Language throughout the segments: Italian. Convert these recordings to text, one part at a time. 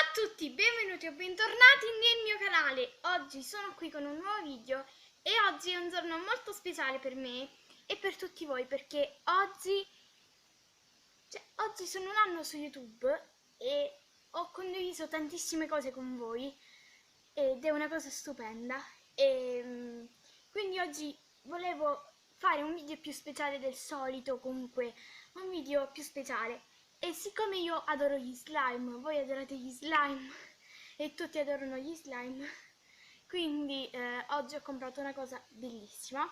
a tutti, benvenuti o bentornati nel mio canale. Oggi sono qui con un nuovo video e oggi è un giorno molto speciale per me e per tutti voi perché oggi sono un anno su YouTube e ho condiviso tantissime cose con voi ed è una cosa stupenda quindi oggi volevo fare un video più speciale del solito, comunque un video più speciale. E siccome io adoro gli slime, voi adorate gli slime e tutti adorano gli slime, quindi oggi ho comprato una cosa bellissima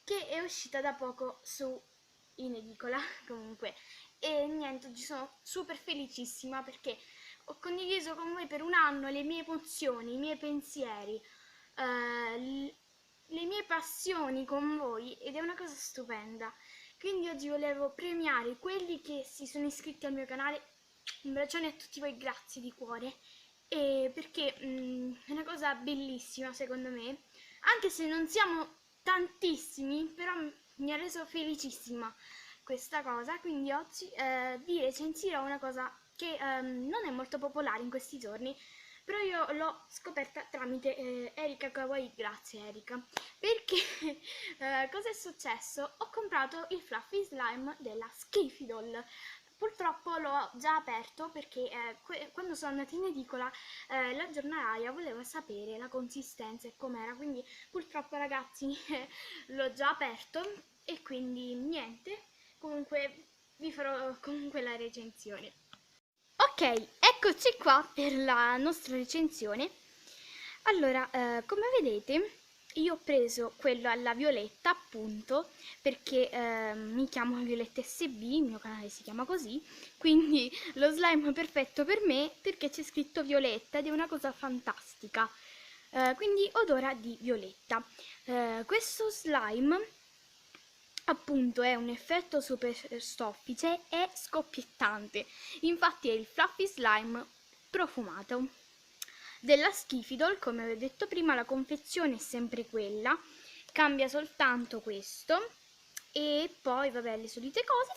che è uscita da poco in edicola comunque. E niente, oggi sono super felicissima perché ho condiviso con voi per un anno le mie emozioni, i miei pensieri, le mie passioni con voi ed è una cosa stupenda. Quindi oggi volevo premiare quelli che si sono iscritti al mio canale. Un bacione a tutti voi, grazie di cuore. E perché è una cosa bellissima secondo me, anche se non siamo tantissimi, però mi ha reso felicissima questa cosa. Quindi oggi vi recensirò una cosa che non è molto popolare in questi giorni, però io l'ho scoperta tramite Erika Kawaii. Grazie Erika. Perché cosa è successo? Ho comprato il Fluffy Slime della Skiffy Doll. Purtroppo l'ho già aperto perché quando sono andata in edicola la giornalaia voleva sapere la consistenza e com'era, quindi purtroppo ragazzi l'ho già aperto e quindi niente, comunque vi farò comunque la recensione. Ok, eccoci qua per la nostra recensione. Allora, come vedete, io ho preso quello alla violetta, appunto, perché mi chiamo Violetta SB, il mio canale si chiama così, quindi lo slime perfetto per me perché c'è scritto violetta ed è una cosa fantastica. Quindi odora di violetta. Questo slime appunto è un effetto super soffice e scoppiettante, infatti è il Fluffy Slime profumato della Skiffy Doll. Come vi ho detto prima, la confezione è sempre quella, cambia soltanto questo e poi vabbè le solite cose.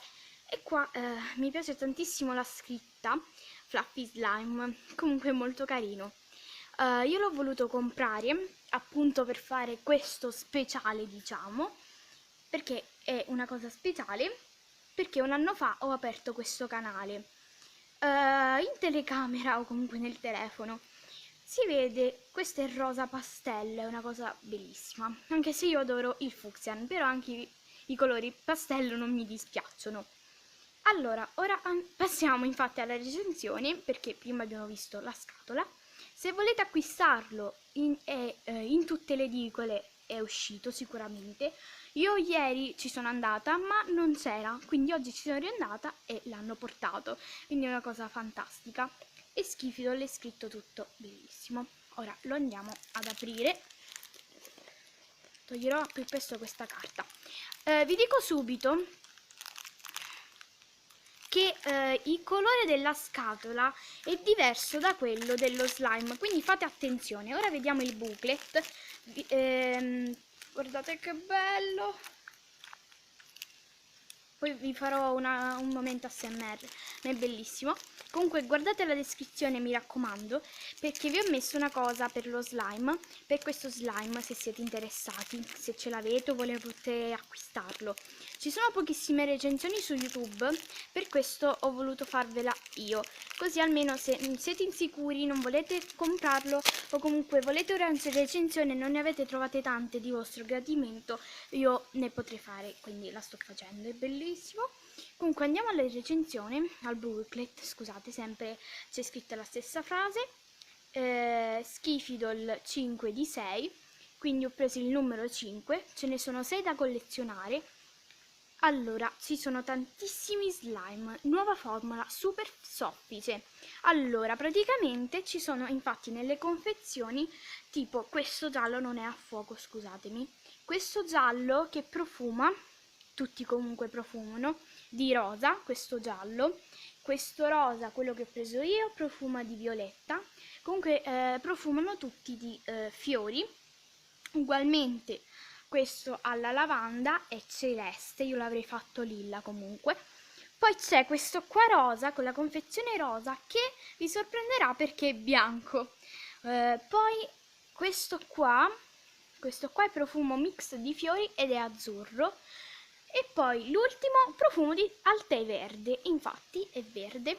E qua mi piace tantissimo la scritta Fluffy Slime, comunque è molto carino. Io l'ho voluto comprare appunto per fare questo speciale, diciamo, perché è una cosa speciale, perché un anno fa ho aperto questo canale. In telecamera o comunque nel telefono si vede, questo è rosa pastello, è una cosa bellissima, anche se io adoro il fucsian, però anche i colori pastello non mi dispiacciono. Allora, ora passiamo infatti alla recensione, perché prima abbiamo visto la scatola. Se volete acquistarlo in tutte le edicole è uscito sicuramente. Io ieri ci sono andata ma non c'era, quindi oggi ci sono riandata e l'hanno portato, quindi è una cosa fantastica. E Skiffy Doll è scritto tutto bellissimo. Ora lo andiamo ad aprire. Toglierò più presto questa carta. Vi dico subito che il colore della scatola è diverso da quello dello slime, quindi fate attenzione. Ora vediamo il booklet. Guardate che bello. Poi vi farò un momento ASMR, è bellissimo. Comunque guardate la descrizione, mi raccomando, perché vi ho messo una cosa per lo slime, per questo slime, se siete interessati, se ce l'avete o volete acquistarlo. Ci sono pochissime recensioni su YouTube, per questo ho voluto farvela io, così almeno se siete insicuri, non volete comprarlo o comunque volete una recensione e non ne avete trovate tante di vostro gradimento, io ne potrei fare, quindi la sto facendo, è bellissimo. Comunque andiamo alla recensione, al booklet, scusate, sempre c'è scritta la stessa frase. Skiffy Doll 5 di 6, quindi ho preso il numero 5, ce ne sono 6 da collezionare. Allora, ci sono tantissimi slime, nuova formula, super soffice. Allora, praticamente ci sono infatti nelle confezioni, tipo questo giallo non è a fuoco, scusatemi, questo giallo che profuma, tutti comunque profumano, di rosa, questo giallo, questo rosa, quello che ho preso io, profuma di violetta, comunque profumano tutti di fiori, ugualmente questo alla lavanda è celeste, io l'avrei fatto lilla comunque. Poi c'è questo qua rosa, con la confezione rosa, che vi sorprenderà perché è bianco. Poi questo qua è profumo mix di fiori ed è azzurro. E poi l'ultimo profumo al tè verde, infatti è verde.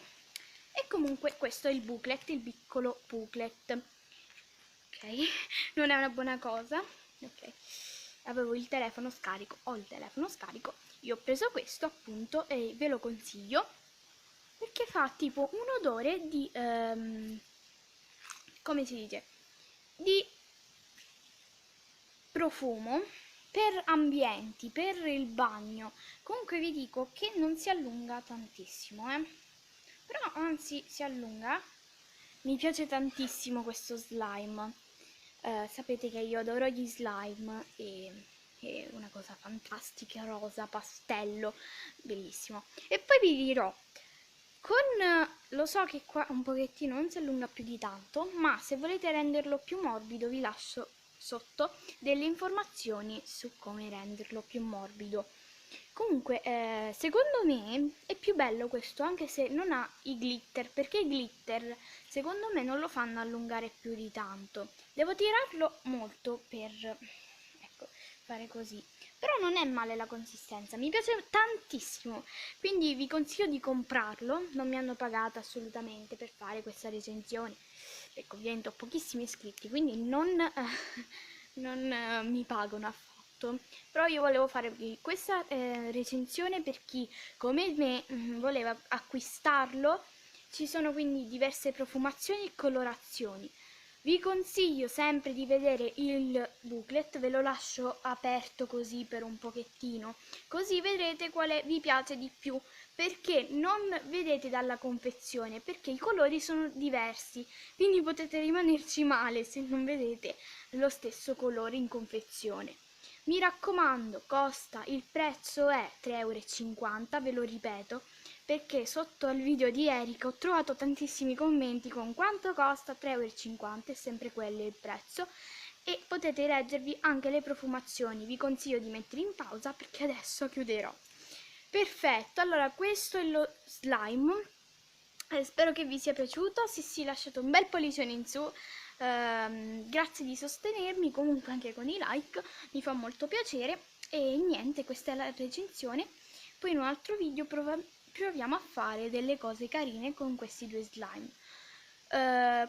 E comunque questo è il booklet, il piccolo booklet. Ok, non è una buona cosa. Ok, avevo il telefono scarico, ho il telefono scarico. Io ho preso questo appunto e ve lo consiglio perché fa tipo un odore di, come si dice, di profumo per ambienti, per il bagno. Comunque vi dico che non si allunga tantissimo, però anzi si allunga. Mi piace tantissimo questo slime. Sapete che io adoro gli slime e è una cosa fantastica, rosa, pastello, bellissimo. E poi vi dirò, lo so che qua un pochettino non si allunga più di tanto, ma se volete renderlo più morbido vi lascio sotto delle informazioni su come renderlo più morbido. Comunque, secondo me è più bello questo anche se non ha i glitter, perché i glitter secondo me non lo fanno allungare più di tanto. Devo tirarlo molto per, ecco, fare così. Però non è male la consistenza, mi piace tantissimo, quindi vi consiglio di comprarlo. Non mi hanno pagato assolutamente per fare questa recensione, ecco, ovviamente ho pochissimi iscritti, quindi non mi pagano affatto. Però io volevo fare questa recensione per chi come me voleva acquistarlo. Ci sono quindi diverse profumazioni e colorazioni. Vi consiglio sempre di vedere il booklet, ve lo lascio aperto così per un pochettino, così vedrete quale vi piace di più, perché non vedete dalla confezione, perché i colori sono diversi, quindi potete rimanerci male se non vedete lo stesso colore in confezione. Mi raccomando, il prezzo è 3,50 €, ve lo ripeto, perché sotto al video di Erika ho trovato tantissimi commenti con quanto costa, 3,50 €, è sempre quello il prezzo, e potete leggervi anche le profumazioni. Vi consiglio di mettere in pausa perché adesso chiuderò. Perfetto, allora questo è lo slime. Spero che vi sia piaciuto. Se sì, lasciate un bel pollicione in su. Grazie di sostenermi comunque anche con i like, mi fa molto piacere. E niente, questa è la recensione. Poi in un altro video proviamo a fare delle cose carine con questi due slime.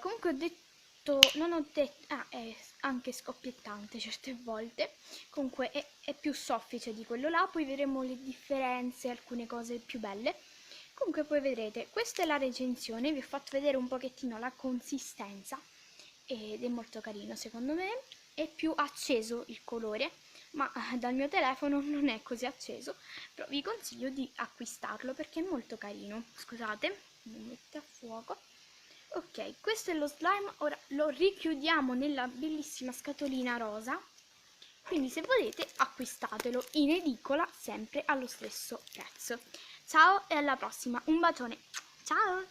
Comunque ho detto, non ho detto, è anche scoppiettante certe volte. Comunque è più soffice di quello là, poi vedremo le differenze, alcune cose più belle. Comunque poi vedrete, questa è la recensione, vi ho fatto vedere un pochettino la consistenza ed è molto carino secondo me. È più acceso il colore, ma dal mio telefono non è così acceso, però vi consiglio di acquistarlo perché è molto carino. Scusate, mi metto a fuoco. Ok, questo è lo slime, ora lo richiudiamo nella bellissima scatolina rosa, quindi se volete acquistatelo in edicola sempre allo stesso prezzo. Ciao e alla prossima, un bacione, ciao!